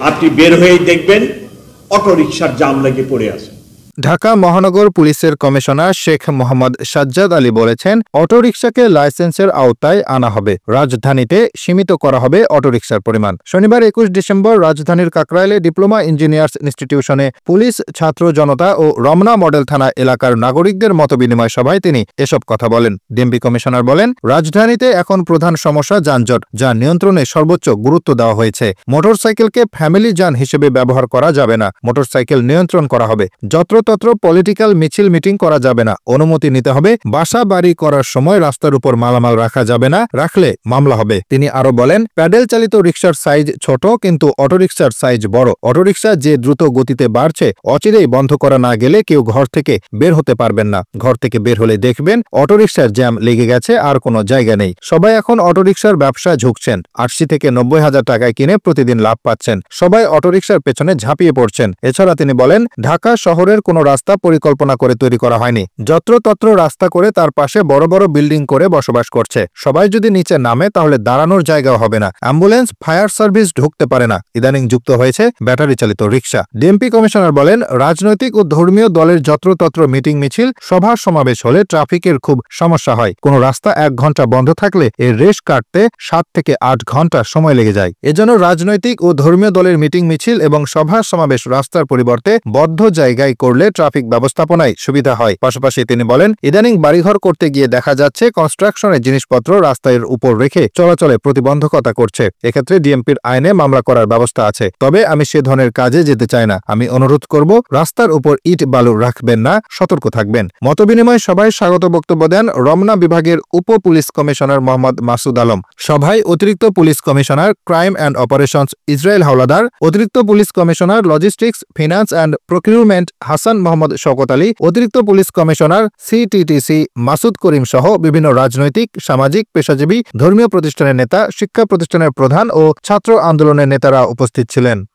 আপনি বের হয়েই দেখবেন অটোরিকশার জাম লেগে পড়ে আছে। ঢাকা মহানগর পুলিশের কমিশনার শেখ মোহাম্মদ সাজ্জাদ আলী বলেছেন, অটোরিকশাকে লাইসেন্সের আওতায় আনা হবে, রাজধানীতে সীমিত করা হবে অটোরিকশার পরিমাণ। শনিবার 21 ডিসেম্বর রাজধানীর কাকরাইলে ডিপ্লোমা ইঞ্জিনিয়ার্স ইনস্টিটিউশনে পুলিশ, ছাত্র জনতা ও রমনা মডেল থানা এলাকার নাগরিকদের মতবিনিময় সভায় তিনি এসব কথা বলেন। ডিএমপি কমিশনার বলেন, রাজধানীতে এখন প্রধান সমস্যা যানজট, যা নিয়ন্ত্রণে সর্বোচ্চ গুরুত্ব দেওয়া হয়েছে। মোটরসাইকেলকে ফ্যামিলি যান হিসেবে ব্যবহার করা যাবে না, মোটরসাইকেল নিয়ন্ত্রণ করা হবে। যত্রতত্র পলিটিক্যাল মিছিল মিটিং করা যাবে না, অনুমতি নিতে হবে। বাসা বাড়ি করার সময় রাস্তার উপর মালামাল রাখা যাবে না, রাখলে মামলা হবে। তিনি আরো বলেন, প্যাডেল চালিত রিকশার সাইজ ছোট, কিন্তু অটোরিকশার সাইজ বড়। অটোরিকশা যে দ্রুত গতিতে বাড়ছে, অচিরেই বন্ধ করা না গেলে কেউ ঘর থেকে বের হতে পারবেন না। ঘর থেকে বের হলে দেখবেন অটোরিকশার জ্যাম লেগে গেছে, আর কোনো জায়গা নেই। সবাই এখন অটোরিকশার ব্যবসায় ঝুঁকছেন। 80 থেকে 90,000 টাকায় কিনে প্রতিদিন লাভ পাচ্ছেন। সবাই অটোরিকশার পেছনে ঝাঁপিয়ে পড়ছেন। এছাড়া তিনি বলেন, ঢাকা শহরের কোনো রাস্তা পরিকল্পনা করে তৈরি করা হয়নি। যত্রতত্র রাস্তা করে তার পাশে বড় বড় বিল্ডিং করে বসবাস করছে। সবাই যদি নিচে নামে তাহলে দাঁড়ানোর জায়গাও হবে না। অ্যাম্বুলেন্স, ফায়ার সার্ভিস ঢুকতে পারে না। ইদানিং যুক্ত হয়েছে ব্যাটারি চালিত রিকশা। ডিএমপি কমিশনার বলেন, রাজনৈতিক ও ধর্মীয় দলের যত্রতত্র মিটিং মিছিল, সভা সমাবেশ হলে ট্রাফিকের খুব সমস্যা হয়। কোনো রাস্তা 1 ঘন্টা বন্ধ থাকলে এর রেশ কাটতে 7 থেকে 8 ঘন্টা সময় লেগে যায়। এজন্য রাজনৈতিক ও ধর্মীয় দলের মিটিং মিছিল এবং সভা সমাবেশ রাস্তার পরিবর্তে বদ্ধ জায়গায় করলে ট্রাফিক ব্যবস্থাপনায় সুবিধা হয়। পাশাপাশি তিনি বলেন, ইদানিং বাড়িঘর করতে গিয়ে দেখা যাচ্ছে কনস্ট্রাকশনের জিনিসপত্র রাস্তার উপর রেখে চলাচলে প্রতিবন্ধকতা করছে। এক্ষেত্রে ডিএমপির আইনে মামলা করার ব্যবস্থা আছে। তবে আমি সে ধরনের কাজে যেতে চাই না। আমি অনুরোধ করব, রাস্তার উপর ইট বালু রাখবেন না, সতর্ক থাকবেন। মতবিনিময় সভায় স্বাগত বক্তব্য দেন রমনা বিভাগের উপ পুলিশ কমিশনার মোহাম্মদ মাসুদ আলম। সভায় অতিরিক্ত police commissioner crime and operations Israil Howlader, অতিরিক্ত police commissioner logistics, finance and procurement Hasan Mohammad Shawkat Ali, অতিরিক্ত police commissioner CTTC Masud Karim সহ বিভিন্ন রাজনৈতিক, সামাজিক, পেশাজীবী, ধর্মীয় প্রতিষ্ঠানের নেতা, শিক্ষা প্রতিষ্ঠানের প্রধান ও ছাত্র আন্দোলনের নেতারা উপস্থিত ছিলেন।